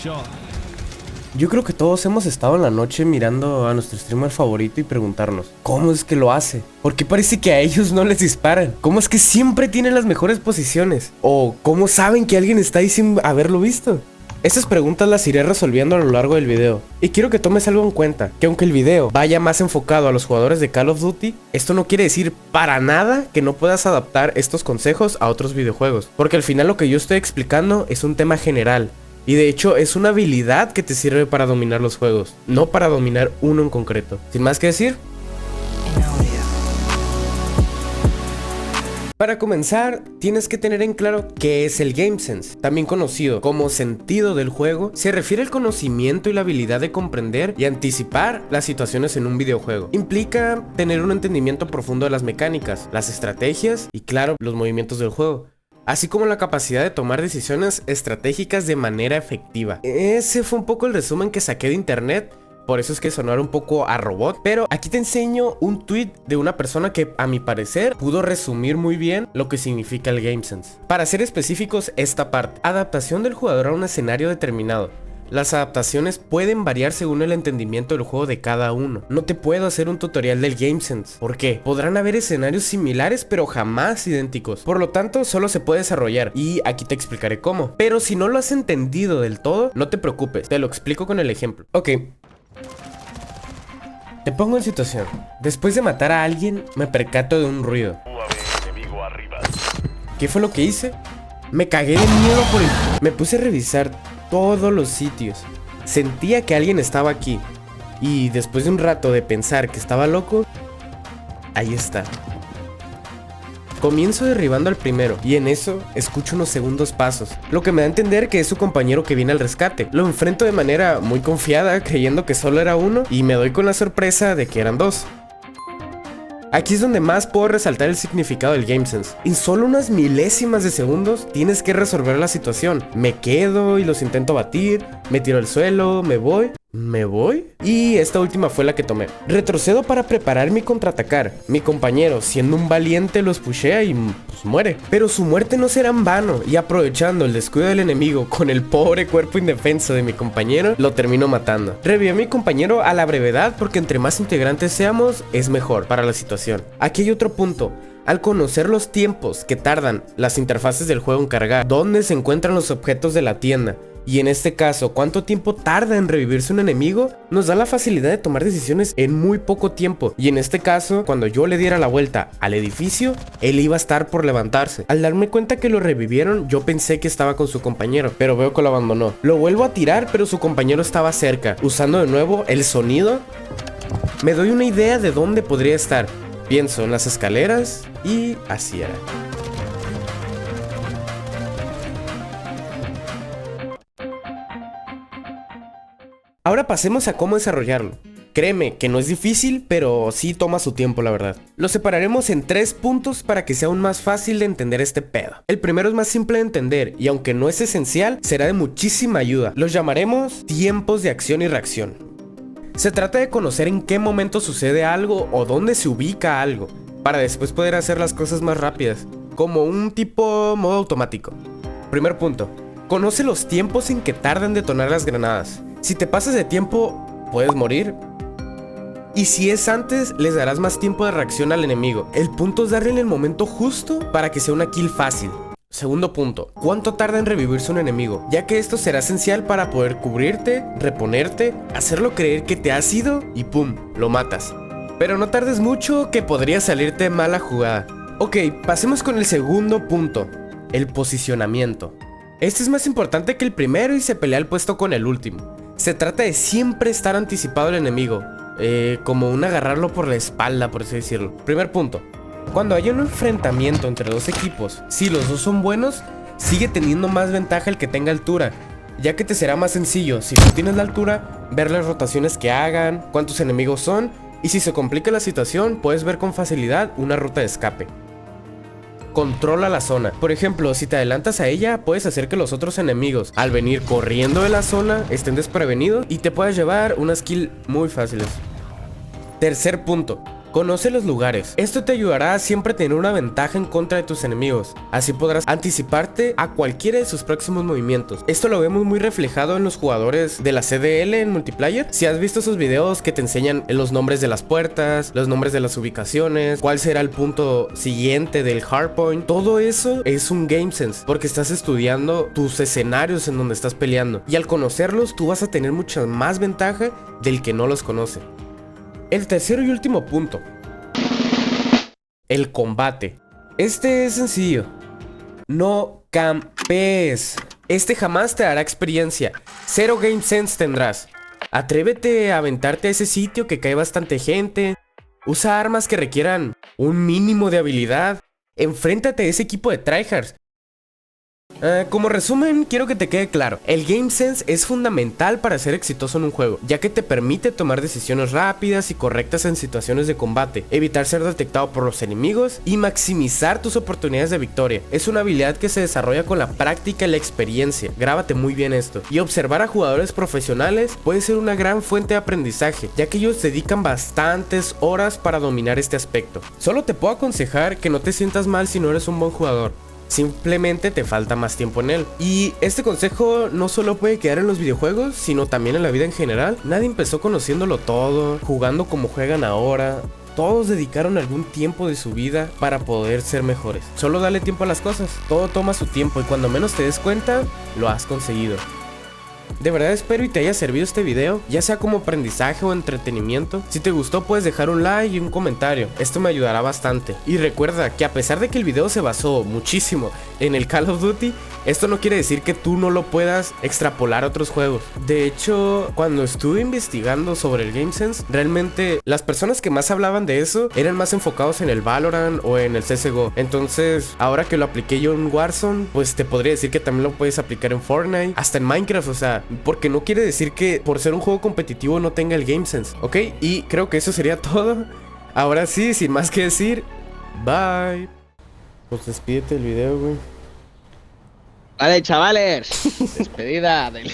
shot. Yo creo que todos hemos estado en la noche mirando a nuestro streamer favorito y preguntarnos ¿cómo es que lo hace? ¿Por qué parece que a ellos no les disparan? ¿Cómo es que siempre tienen las mejores posiciones? ¿O cómo saben que alguien está ahí sin haberlo visto? Estas preguntas las iré resolviendo a lo largo del video. Y quiero que tomes algo en cuenta, que aunque el video vaya más enfocado a los jugadores de Call of Duty, esto no quiere decir para nada que no puedas adaptar estos consejos a otros videojuegos. Porque al final lo que yo estoy explicando es un tema general. Y de hecho es una habilidad que te sirve para dominar los juegos, no para dominar uno en concreto. Sin más que decir, para comenzar, tienes que tener en claro qué es el Game Sense, también conocido como sentido del juego. Se refiere al conocimiento y la habilidad de comprender y anticipar las situaciones en un videojuego. Implica tener un entendimiento profundo de las mecánicas, las estrategias y claro, los movimientos del juego, así como la capacidad de tomar decisiones estratégicas de manera efectiva. Ese fue un poco el resumen que saqué de internet. Por eso es que sonar un poco a robot, pero aquí te enseño un tweet de una persona que a mi parecer pudo resumir muy bien lo que significa el Game Sense. Para ser específicos, esta parte: adaptación del jugador a un escenario determinado. Las adaptaciones pueden variar según el entendimiento del juego de cada uno. No te puedo hacer un tutorial del Game Sense. ¿Por qué? Podrán haber escenarios similares pero jamás idénticos. Por lo tanto, solo se puede desarrollar y aquí te explicaré cómo. Pero si no lo has entendido del todo, no te preocupes, te lo explico con el ejemplo. Ok. Te pongo en situación. Después de matar a alguien, me percato de un ruido. ¿Qué fue lo que hice? Me cagué de miedo por el... Me puse a revisar todos los sitios. Sentía que alguien estaba aquí. Y después de un rato de pensar que estaba loco, ahí está. Comienzo derribando al primero y en eso escucho unos segundos pasos, lo que me da a entender que es su compañero que viene al rescate. Lo enfrento de manera muy confiada, creyendo que solo era uno, y me doy con la sorpresa de que eran dos. Aquí es donde más puedo resaltar el significado del Game Sense. En solo unas milésimas de segundos tienes que resolver la situación. Me quedo y los intento batir, me tiro al suelo, me voy. Y esta última fue la que tomé. Retrocedo para prepararme y contraatacar. Mi compañero, siendo un valiente, los pushea y pues muere. Pero su muerte no será en vano, y aprovechando el descuido del enemigo con el pobre cuerpo indefenso de mi compañero, lo termino matando. Reviví a mi compañero a la brevedad porque entre más integrantes seamos, es mejor para la situación. Aquí hay otro punto. Al conocer los tiempos que tardan las interfaces del juego en cargar, dónde se encuentran los objetos de la tienda, y en este caso, cuánto tiempo tarda en revivirse un enemigo, nos da la facilidad de tomar decisiones en muy poco tiempo. Y en este caso, cuando yo le diera la vuelta al edificio, él iba a estar por levantarse. Al darme cuenta que lo revivieron, yo pensé que estaba con su compañero, pero veo que lo abandonó. Lo vuelvo a tirar, pero su compañero estaba cerca. Usando de nuevo el sonido, me doy una idea de dónde podría estar. Pienso en las escaleras y así era. Ahora pasemos a cómo desarrollarlo. Créeme que no es difícil, pero sí toma su tiempo, la verdad. Lo separaremos en 3 puntos para que sea aún más fácil de entender este pedo. El primero es más simple de entender y aunque no es esencial, será de muchísima ayuda. Los llamaremos tiempos de acción y reacción. Se trata de conocer en qué momento sucede algo o dónde se ubica algo, para después poder hacer las cosas más rápidas, como un tipo modo automático. Primer punto. Conoce los tiempos en que tardan en detonar las granadas. Si te pasas de tiempo, puedes morir. Y si es antes, les darás más tiempo de reacción al enemigo. El punto es darle en el momento justo para que sea una kill fácil. Segundo punto, ¿cuánto tarda en revivirse un enemigo? Ya que esto será esencial para poder cubrirte, reponerte, hacerlo creer que te has ido y pum, lo matas. Pero no tardes mucho que podría salirte mala jugada. Ok, pasemos con el segundo punto, el posicionamiento. Este es más importante que el primero y se pelea el puesto con el último. Se trata de siempre estar anticipado al enemigo, como un agarrarlo por la espalda, por así decirlo. Primer punto. Cuando haya un enfrentamiento entre dos equipos, si los dos son buenos, sigue teniendo más ventaja el que tenga altura, ya que te será más sencillo, si tú tienes la altura, ver las rotaciones que hagan, cuántos enemigos son, y si se complica la situación, puedes ver con facilidad una ruta de escape. Controla la zona. Por ejemplo, si te adelantas a ella, puedes hacer que los otros enemigos, al venir corriendo de la zona, estén desprevenidos y te puedas llevar unas kills muy fáciles. Tercer punto. Conoce los lugares. Esto te ayudará a siempre tener una ventaja en contra de tus enemigos. Así podrás anticiparte a cualquiera de sus próximos movimientos. Esto lo vemos muy reflejado en los jugadores de la CDL en multiplayer. Si has visto esos videos que te enseñan los nombres de las puertas, los nombres de las ubicaciones, cuál será el punto siguiente del hardpoint, todo eso es un game sense, porque estás estudiando tus escenarios en donde estás peleando. Y al conocerlos, tú vas a tener mucha más ventaja del que no los conoce. El tercero y último punto: el combate. Este es sencillo. No campees. Este jamás te dará experiencia. Cero game sense tendrás. Atrévete a aventarte a ese sitio que cae bastante gente. Usa armas que requieran un mínimo de habilidad. Enfréntate a ese equipo de tryhards. Como resumen, quiero que te quede claro: el Game Sense es fundamental para ser exitoso en un juego, ya que te permite tomar decisiones rápidas y correctas en situaciones de combate, evitar ser detectado por los enemigos y maximizar tus oportunidades de victoria. Es una habilidad que se desarrolla con la práctica y la experiencia. Grábate muy bien esto. Y observar a jugadores profesionales puede ser una gran fuente de aprendizaje, ya que ellos dedican bastantes horas para dominar este aspecto. Solo te puedo aconsejar que no te sientas mal si no eres un buen jugador. Simplemente te falta más tiempo en él. Y este consejo no solo puede quedar en los videojuegos, sino también en la vida en general. Nadie empezó conociéndolo todo, jugando como juegan ahora. Todos dedicaron algún tiempo de su vida para poder ser mejores. Solo dale tiempo a las cosas. Todo toma su tiempo y cuando menos te des cuenta, lo has conseguido. De verdad espero y te haya servido este video, ya sea como aprendizaje o entretenimiento. Si te gustó puedes dejar un like y un comentario, esto me ayudará bastante. Y recuerda que a pesar de que el video se basó muchísimo en el Call of Duty, esto no quiere decir que tú no lo puedas extrapolar a otros juegos. De hecho, cuando estuve investigando sobre el Game Sense, realmente las personas que más hablaban de eso eran más enfocados en el Valorant o en el CSGO. Entonces, ahora que lo apliqué yo en Warzone, pues te podría decir que también lo puedes aplicar en Fortnite, hasta en Minecraft, o sea, porque no quiere decir que por ser un juego competitivo no tenga el Game Sense, ¿ok? Y creo que eso sería todo. Ahora sí, sin más que decir, bye. Pues despídete del video, güey. Vale, chavales. Despedida del...